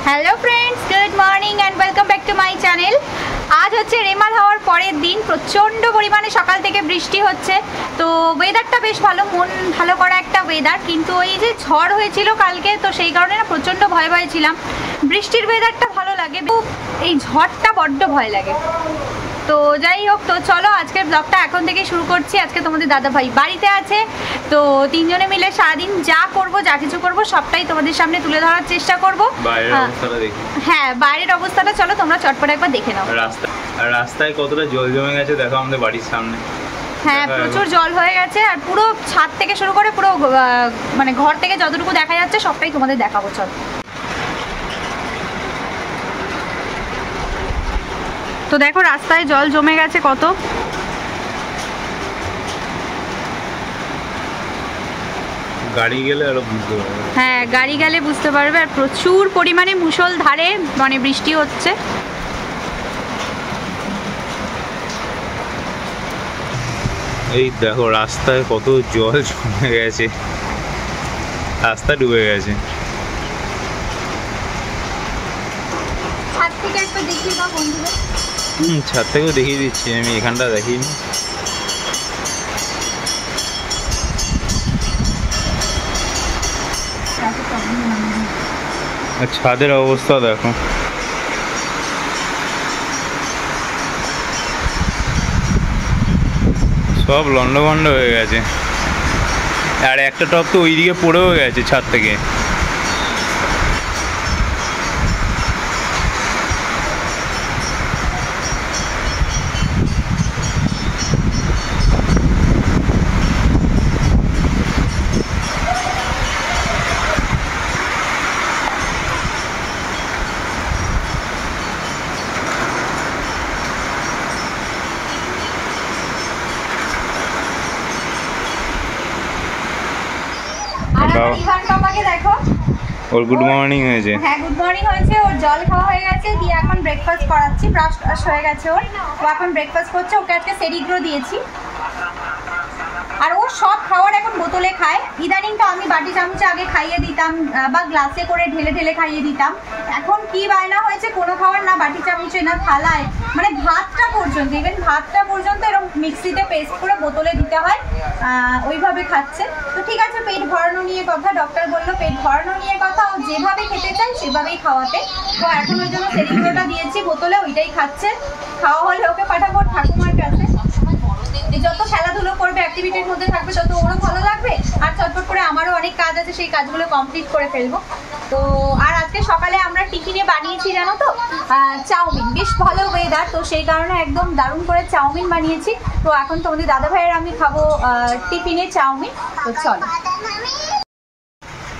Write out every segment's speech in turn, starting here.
Hello friends, good morning and welcome back to my channel. আজ হচ্ছে রেমাল হওয়ার পরের দিন। প্রচণ্ড পরিমাণে সকাল থেকে বৃষ্টি হচ্ছে, তো ওয়েদারটা বেশ ভালো, মন ভালো করা একটা ওয়েদার। কিন্তু ওই যে ঝড় হয়েছিল কালকে, তো সেই কারণে না প্রচণ্ড ভয় ভয় ছিলাম। বৃষ্টির ওয়েদারটা ভালো লাগে, এই ঝড়টা বড্ড ভয় লাগে। তো যাই হোক, তো চলো আজকের ব্লগটা এখন থেকে শুরু করছি। আজকে তোমাদের দাদা ভাই বাড়িতে আছে, তো তিনজনে মিলে সারাদিন যা করব, যা কিছু করব সবটাই তোমাদের সামনে তুলে ধরার চেষ্টা করব। হ্যাঁ, বাইরের অবস্থাটা চলো তোমরা চটপট একবার দেখে নাও। রাস্তায় কতটা জল জমে গেছে দেখো আমাদের বাড়ির সামনে। হ্যাঁ, প্রচুর জল হয়ে গেছে, আর পুরো ছাদ থেকে শুরু করে পুরো মানে ঘর থেকে যতটুকু দেখা যাচ্ছে সবটাই তোমাদের দেখাবো। চলো। তো দেখো রাস্তায় জল জমে গেছে কত। গাড়ি গেলে আরো বুঝতে পারবে। হ্যাঁ, গাড়ি গেলে বুঝতে পারবে। আর প্রচুর পরিমাণে মুষলধারে মানে বৃষ্টি হচ্ছে। এই দেখো রাস্তায় কত জল জমে গেছে, রাস্তা ডুবে গেছে। ছাদ থেকে একবার দেখিয়ে দাও বন্ধুদের। ছাদ থেকেও দেখিয়ে দিচ্ছি, আমি এখানটা দেখিনি। ছাদের অবস্থা দেখো, সব লন্ডভন্ড হয়ে গেছে। আর একটা টপ তো ওইদিকে পড়েও গেছে ছাদ থেকে। ওর গুড মর্নিং হয়েছে। হ্যাঁ, গুড মর্নিং হয়েছে। ওর জল খাওয়া হয়ে গেছে, দিয়ে এখন ব্রেকফাস্ট করাচ্ছি। ব্রাশ হয়ে গেছে ওর, ও এখন ব্রেকফাস্ট করছে। ওকে আজকে সেরিগ্রো দিয়েছি, আর ও সব খাওয়ার এখন বোতলে খায়। ইদানিং তো আমি বাটি চামচে আগে খাইয়ে দিতাম বা গ্লাসে করে ঢেলে ঢেলে খাইয়ে দিতাম। এখন কি বায়না হয়েছে, কোনো খাবার না বাটি চামচে না থালায়, মানে ভাতটা পর্যন্ত, ইভেন ভাতটা পর্যন্ত এরকম মিক্সিতে পেস্ট করে বোতলে দিতে হয়, ওইভাবে খাচ্ছে। তো ঠিক আছে, পেট ভরানো নিয়ে কথা, ডক্টর বললো পেট ভরানো নিয়ে কথা, ও যেভাবে খেতে চায় সেভাবেই খাওয়াতে। তো এখন ওই জন্য সেরিগ্রোটা দিয়েছি বোতলে, ওইটাই খাচ্ছে। খাওয়া হলে ওকে পাঠাবো ঠাকুমার কাছে। যত খেলাধুলো করবে, অ্যাক্টিভিটির মধ্যে থাকবে, তত ওরও ভালো লাগবে। আর চটপট করে আমারও অনেক কাজ আছে, সেই কাজগুলো কমপ্লিট করে ফেলবো। তো আর আজকে সকালে আমরা টিফিনে বানিয়েছি জানো তো চাউমিন। বেশ ভালো ওয়েদার, তো সেই কারণে একদম দারুণ করে চাউমিন বানিয়েছি। তো এখন তোমাদের দাদা ভাইয়ের আমি খাবো টিফিনে চাউমিন। তো চলো।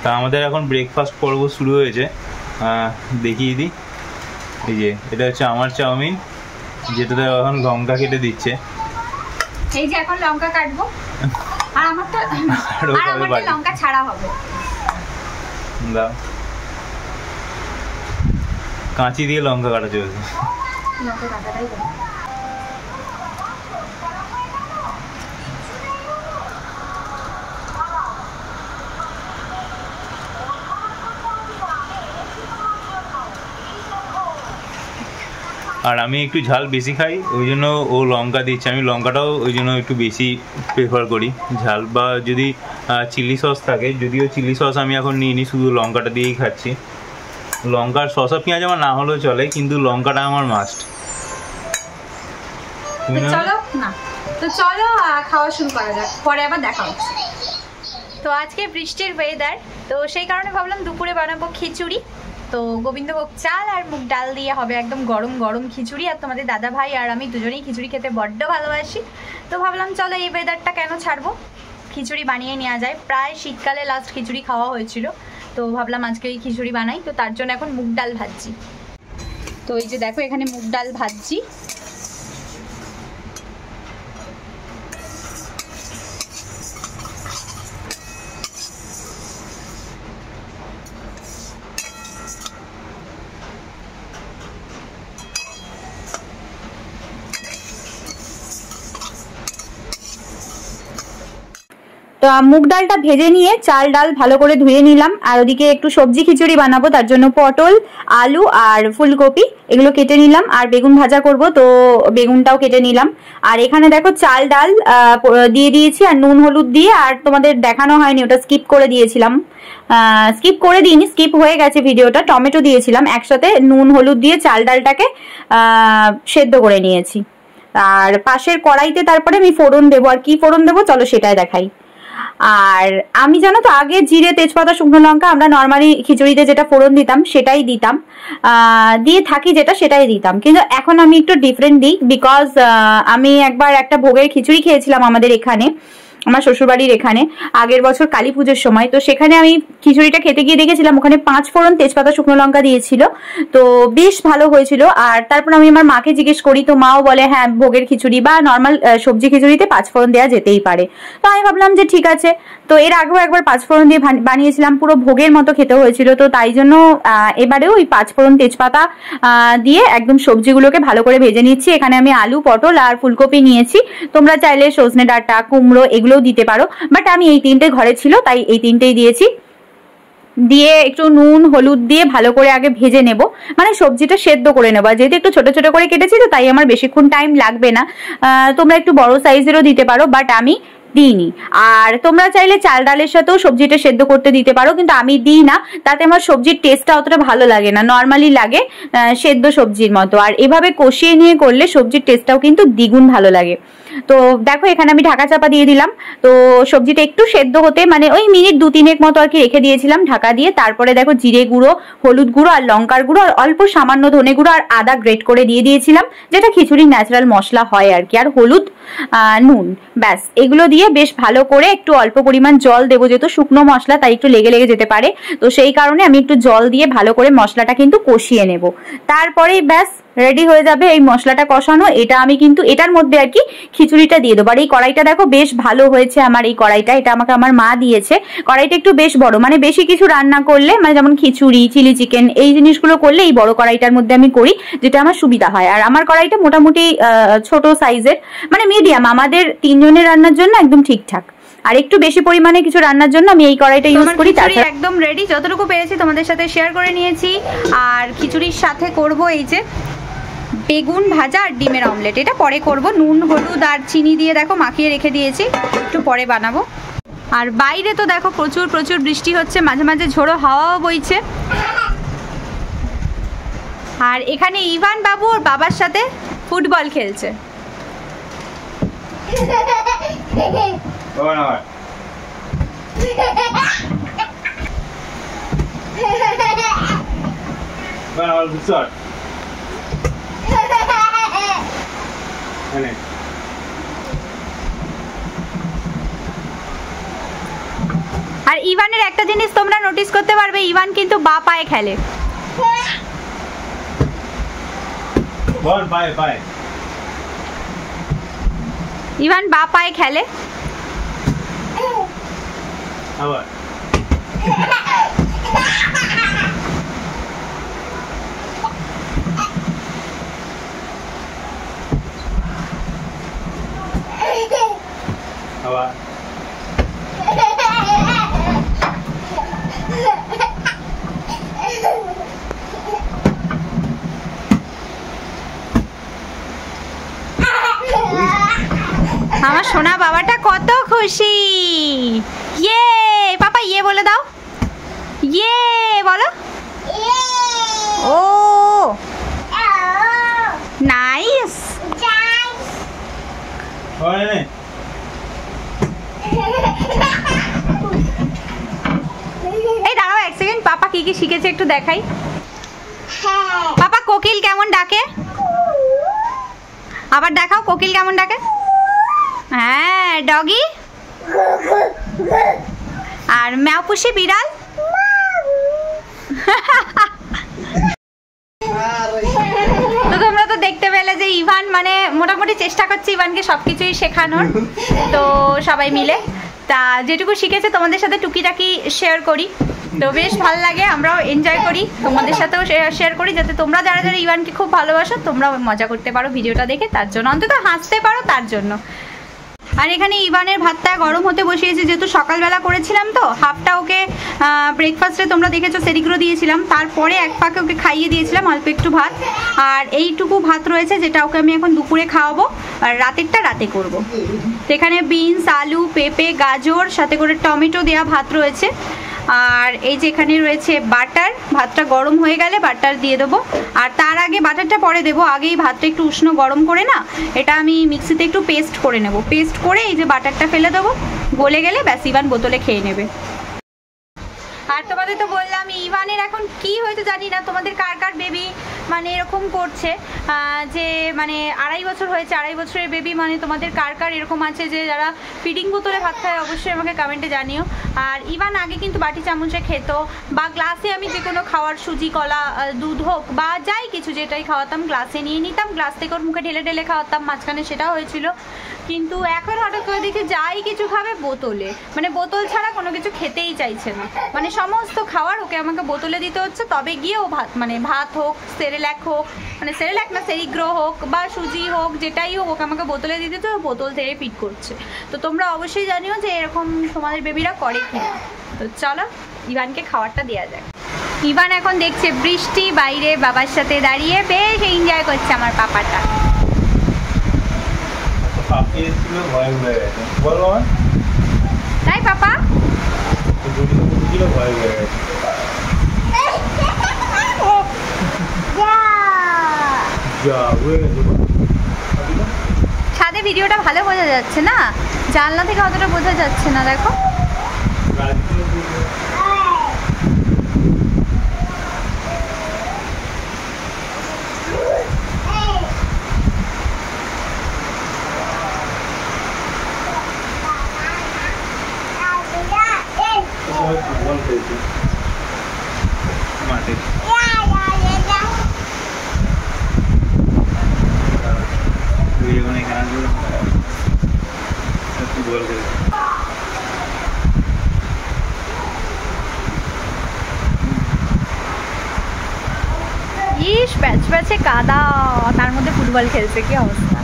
তা আমাদের এখন ব্রেকফাস্ট পর্ব শুরু হয়েছে। দেখিয়ে দিই, এই যে এটা হচ্ছে আমার চাউমিন, যেটাতে এখন লঙ্কা কেটে দিচ্ছে। এই যে এখন লঙ্কা কাটবো, আর আমারটা লঙ্কা ছাড়া হবে। দাও, কাঁচি দিয়ে লঙ্কা কাটা চলছে। লঙ্কা কাটাটাই হবে। আর আমি একটু ঝাল বেশি খাই, ওই জন্য ও লঙ্কা দিচ্ছে। আমি লঙ্কাটাও ওই জন্য একটু বেশি প্রেফার করি ঝাল। বা যদি চিলি সস থাকে, যদিও চিলি সস আমি এখন নিইনি, শুধু লঙ্কাটা দিয়েই খাচ্ছি। লঙ্কার শসা পেঁয়াজ আমার না হলেও চলে, কিন্তু লঙ্কাটা আমার মাস্ট। তো চলো খাওয়া শুরু করা যাক, পরে আবার দেখা হচ্ছে। তো আজকে বৃষ্টির ওয়েদার, তো সেই কারণে ভাবলাম দুপুরে বানাবো খিচুড়ি। তো গোবিন্দভোগ চাল আর মুগ ডাল দিয়ে হবে একদম গরম গরম খিচুড়ি। আর তোমাদের দাদা ভাই আর আমি দুজনেই খিচুড়ি খেতে বড্ড ভালোবাসি। তো ভাবলাম চলো এই ওয়েদারটা কেন ছাড়বো, খিচুড়ি বানিয়ে নেওয়া যায়। প্রায় শীতকালে লাস্ট খিচুড়ি খাওয়া হয়েছিল, তো ভাবলাম আজকে এই খিচুড়ি বানাই। তো তার জন্য এখন মুগ ডাল ভাজছি। তো এই যে দেখো এখানে মুগ ডাল ভাজছি। তো মুগ ডালটা ভেজে নিয়ে চাল ডাল ভালো করে ধুয়ে নিলাম। আর ওদিকে একটু সবজি খিচুড়ি বানাবো, তার জন্য পটল, আলু আর ফুলকপি এগুলো কেটে নিলাম। আর বেগুন ভাজা করব, তো বেগুনটাও কেটে নিলাম। আর এখানে দেখো চাল ডাল দিয়ে দিয়েছি আর নুন হলুদ দিয়ে। আর তোমাদের দেখানো হয়নি, ওটা স্কিপ করে দিয়েছিলাম, স্কিপ করে দিইনি, স্কিপ হয়ে গেছে ভিডিওটা। টমেটো দিয়েছিলাম একসাথে, নুন হলুদ দিয়ে চাল ডালটাকে সেদ্ধ করে নিয়েছি। আর পাশের কড়াইতে তারপরে আমি ফোড়ন দেবো। আর কি ফোড়ন দেবো চলো সেটাই দেখাই। আর আমি জানো তো আগে জিরে, তেজপাতা, শুকনো লঙ্কা আমরা নর্মালি খিচুড়িতে যেটা ফোড়ন দিতাম সেটাই দিতাম, দিয়ে থাকি যেটা সেটাই দিতাম। কিন্তু এখন আমি একটু ডিফারেন্ট দিই, বিকজ আমি একবার একটা ভোগের খিচুড়ি খেয়েছিলাম আমাদের এখানে, আমার শ্বশুরবাড়ির এখানে, আগের বছর কালী পুজোর সময়। তো সেখানে আমি খিচুড়িটা খেতে গিয়ে দেখেছিলাম ওখানে 5 ফোড়ন, তেজপাতা, শুকনো লঙ্কা দিয়েছিল, তো বেশ ভালো হয়েছিল। আর তারপর আমি আমার মাকে জিজ্ঞেস করি, তো মাও বলে হ্যাঁ ভোগের খিচুড়ি বা নর্মাল সবজি খিচুড়িতে 5 ফোড়ন দেওয়া যেতেই পারে। তো আমি ভাবলাম যে ঠিক আছে। তো এর আগেও একবার 5 ফোড়ন দিয়ে বানিয়েছিলাম, পুরো ভোগের মতো খেতে হয়েছিল। তো তাই জন্য এবারেও ওই 5 ফোড়ন তেজপাতা দিয়ে একদম সবজিগুলোকে ভালো করে ভেজে নিচ্ছি। এখানে আমি আলু, পটল আর ফুলকপি নিয়েছি, তোমরা চাইলে সজনে ডাঁটা, কুমড়ো এগুলো দিতে পারো, বাট আমি এই 3টে ঘরে ছিল তাই এই 3টেই দিয়েছি। দিয়ে একটু নুন হলুদ দিয়ে ভালো করে আগে ভেজে নেব, মানে সবজিটা সেদ্ধ করে নেবো। যেহেতু একটু ছোট ছোট করে কেটেছি তো তাই আমার বেশিক্ষণ টাইম লাগবে না, তোমরা একটু বড় সাইজেরও দিতে পারো, বাট আমি দিইনি। আর তোমরা চাইলে চাল ডালের সাথেও সবজিটা সেদ্ধ করতে দিতে পারো, কিন্তু আমি দিই না, তাতে আমার সবজির টেস্টটা অতটা ভালো লাগে না, নর্মালি লাগে সেদ্ধ সবজির মতো। আর এভাবে কষিয়ে নিয়ে করলে সবজির টেস্টটাও কিন্তু দ্বিগুণ ভালো লাগে। তো দেখো এখানে আমি ঢাকা চাপা দিয়ে দিলাম। তো সবজিটা একটু সেদ্ধ হতে মানে ওই মিনিট 2-3 মতো আর কি রেখে দিয়েছিলাম ঢাকা দিয়ে। তারপরে দেখো জিরে গুঁড়ো, হলুদ গুঁড়ো আর লঙ্কার গুঁড়ো আর অল্প সামান্য ধনে গুঁড়ো আর আদা গ্রেট করে দিয়ে দিয়েছিলাম, যেটা খিচুড়ির ন্যাচারাল মশলা হয় আর কি। আর হলুদ, নুন, ব্যাস এগুলো দিয়ে বেশ ভালো করে একটু অল্প পরিমাণ জল দেবো, যেহেতু শুকনো মশলা তাই একটু লেগে লেগে যেতে পারে, তো সেই কারণে আমি একটু জল দিয়ে ভালো করে মশলাটা কিন্তু কষিয়ে নেব। তারপরেই ব্যাস রেডি হয়ে যাবে এই মশলাটা কষানো। এটা আমি কিন্তু এটার মধ্যে আর কি খিচুড়িটা দিয়ে দেবো। আর এই কড়াইটা দেখো বেশ ভালো হয়েছে আমার এই কড়াইটা, এটা আমাকে আমার মা দিয়েছে। কড়াইটা একটু বেশ বড়, মানে বেশি কিছু রান্না করলে, মানে যেমন খিচুড়ি, চিলি চিকেন এই জিনিসগুলো করলে এই বড় কড়াইটার মধ্যে আমি করি, যেটা আমার সুবিধা হয়। আর আমার কড়াইটা মোটামুটি ছোট সাইজের, মানে মিডিয়াম, আমাদের 3 জনের রান্নার জন্য একদম ঠিকঠাক। আর একটু বেশি পরিমাণে কিছু রান্নার জন্য আমি এই কড়াইটা ইউজ করি। তাছাড়া একদম রেডি, যতটুকু পেরেছি তোমাদের সাথে শেয়ার করে নিয়েছি। আর খিচুড়ির সাথে করব এই যে বেগুন ভাজা আর ডিমের অমলেট, এটা পরে করব। নুন হলুদ আর চিনি দিয়ে দেখো মাখিয়ে রেখে দিয়েছি, একটু পরে বানাবো। আর বাইরে তো দেখো প্রচুর প্রচুর বৃষ্টি হচ্ছে, মাঝে মাঝে ঝোড়ো হাওয়াও বইছে। আর এখানে ইভান বাবু ওর বাবার সাথে ফুটবল খেলছে। আর ইভানের একটা জিনিস তোমরা নোটিস করতে পারবে, ইভান কিন্তু বা পায়ে খেলে। ইভান বা পায়ে খেলে। আমার সোনা বাবাটা কত খুশি। ইয়ে পাপা ইয়ে বলে দাও, ইয়ে বলো। ও নাইস। এই দাঁড়াও এক সেকেন্ড, পাপা কি কি শিখেছে একটু দেখাই। পাপা কোকিল কেমন ডাকে, আবার দেখাও কোকিল কেমন ডাকে। হ্যাঁ ডগি। আর ম্যাওপুষি বিড়াল। তো তোমরা তো দেখতে পেলে যে ইভান মানে মোটামুটি চেষ্টা করছে ইভানকে সবকিছুই শেখানোর, তো সবাই মিলে তা যেটুকু শিখেছে তোমাদের সাথে টুকিটাকি শেয়ার করি। তো বেশ ভালো লাগে, আমরাও এনজয় করি, তোমাদের সাথেও শেয়ার করি, যাতে তোমরা যারা যারা ইভানকে খুব ভালোবাসো তোমরাও মজা করতে পারো ভিডিওটা দেখে, তার জন্য অন্তত হাসতে পারো তার জন্য। আর এখানে ইভানের ভাতটা গরম হতে বসিয়েছি, যেহেতু সকালবেলা করেছিলাম তো হাফটা ওকে ব্রেকফাস্টে তোমরা দেখেছো সেরিগ্রো দিয়েছিলাম, তারপরে এক পাকে ওকে খাইয়ে দিয়েছিলাম অল্প একটু ভাত, আর এইটুকু ভাত রয়েছে যেটা ওকে আমি এখন দুপুরে খাওয়াবো, আর রাতেরটা রাতে করব। তো এখানে বিনস, আলু, পেঁপে, গাজর, সাথে করে টমেটো দেওয়া ভাত রয়েছে। আর এই যে এখানে রয়েছে বাটার, ভাতটা গরম হয়ে গেলে বাটার দিয়ে দেবো, আর তার আগে বাটারটা পরে দেবো, আগেই ভাতটা একটু উষ্ণ গরম করে না এটা আমি মিক্সিতে একটু পেস্ট করে নেব, পেস্ট করে এই যে বাটারটা ফেলে দেবো, গলে গেলে ব্যাস ইভান বোতলে খেয়ে নেবে। আর তোমাদের তো বললাম ইভানের এখন কি হয়তো জানি না, তোমাদের কার কার বেবি মানে এরকম করছে যে মানে 2.5 বছর হয়েছে, 2.5 বছরের বেবি, মানে তোমাদের কার কার এরকম আছে যে যারা ফিডিং বোতলে ভাত খায়, অবশ্যই আমাকে কমেন্টে জানিও। আর ইভান আগে কিন্তু বাটি চামচে খেত, বা গ্লাসে আমি যে কোনো খাওয়ার সুজি, কলা, দুধ হোক বা যাই কিছু যেটাই খাওয়াতাম গ্লাসে নিয়ে নিতাম, গ্লাস থেকে ওর মুখে ঢেলে ঢেলে খাওয়াতাম, মাঝখানে সেটাও হয়েছিল। কিন্তু এখন হঠাৎ করে দেখি যাই কিছু খাবে বোতলে, মানে বোতল ছাড়া কোনো কিছু খেতেই চাইছে না, মানে সমস্ত খাবার ওকে আমাকে বোতলে দিতে হচ্ছে, তবে গিয়ে ও ভাত, মানে ভাত হোক, সেরেল্যাক হোক, মানে সেরেল্যাক না সেরিগ্রো হোক বা সুজি হোক, যেটাই হোক ওকে আমাকে বোতলে দিতে তো বোতল থেকে ফিট করছে। তো তোমরা অবশ্যই জানিও যে এরকম তোমাদের বেবিরা করে কিনা। তো চলো ইভানকে খাবারটা দেওয়া যায়। ইভান এখন দেখছে বৃষ্টি, বাইরে বাবার সাথে দাঁড়িয়ে বেশ এনজয় করছে আমার পাপাটা। তাই পাপা ছাদে ভিডিওটা ভালো বোঝা যাচ্ছে না, জানলা থেকে অতটা বোঝা যাচ্ছে না, দেখো মাঠে ইস প্যাচ প্যাচে কাদা, তার মধ্যে ফুটবল খেলছে, কি অবস্থা।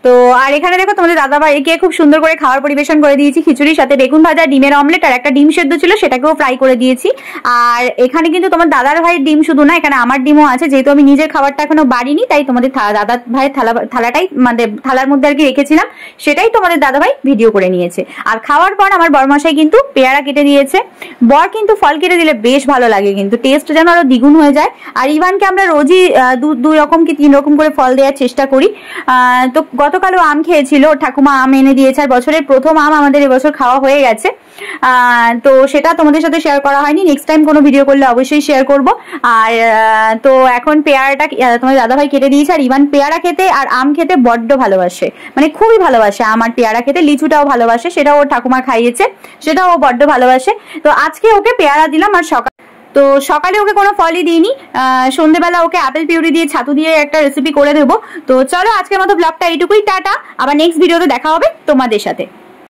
তো আর এখানে দেখো তোমাদের দাদাভাইকে খুব সুন্দর করে খাবার পরিবেশন করে দিয়েছি, খিচুড়ির সাথে বেগুন ভাজা, ডিমের অমলেট, আর একটা ডিম সেদ্ধ ছিল সেটাকেও ফ্রাই করে দিয়েছি। আর এখানে কিন্তু তোমার দাদার ভাইয়ের ডিম শুধু না, এখানে আমার ডিমও আছে, যেহেতু আমি নিজের খাবারটা এখনো বাড়িনি তাই তোমাদের দাদা ভাইয়ের থালাটাই মানে থালার মধ্যে আর কি রেখেছিলাম, সেটাই তোমাদের দাদা ভাই ভিডিও করে নিয়েছে। আর খাওয়ার পর আমার বরমশাই কিন্তু পেয়ারা কেটে দিয়েছে, বর কিন্তু ফল কেটে দিলে বেশ ভালো লাগে, কিন্তু টেস্ট যেন আরো দ্বিগুণ হয়ে যায়। আর ইভানকে আমরা রোজই 2 রকম কি 3 রকম করে ফল দেওয়ার চেষ্টা করি। তো গতকালও আম খেয়েছিল, ঠাকুমা আম এনে দিয়েছে, আর বছরের প্রথম আম আমাদের এবছর খাওয়া হয়ে গেছে। তো সেটা তোমাদের সাথে শেয়ার করা হয়নি, নেক্সট টাইম কোনো ভিডিও করলে অবশ্যই শেয়ার করব। আর তো এখন পেয়ারাটা তোমার দাদাভাই কেটে দিয়েছে, আর ইভান পেয়ারা খেতে আর আম খেতে বড্ড ভালোবাসে, মানে খুবই ভালোবাসে আম আর পেয়ারা খেতে, লিচুটাও ভালোবাসে, সেটাও ওর ঠাকুমা খাইয়েছে, সেটাও ও বড্ড ভালোবাসে। তো আজকে ওকে পেয়ারা দিলাম, আর সকালে ওকে কোনো ফলই দিইনি, সন্ধ্যেবেলা ওকে আপেল পিউরি দিয়ে ছাতু দিয়ে একটা রেসিপি করে দেবো। তো চলো আজকের মতো ব্লগটা এইটুকুই, টাটা, আবার নেক্সট ভিডিওতে দেখা হবে তোমাদের সাথে।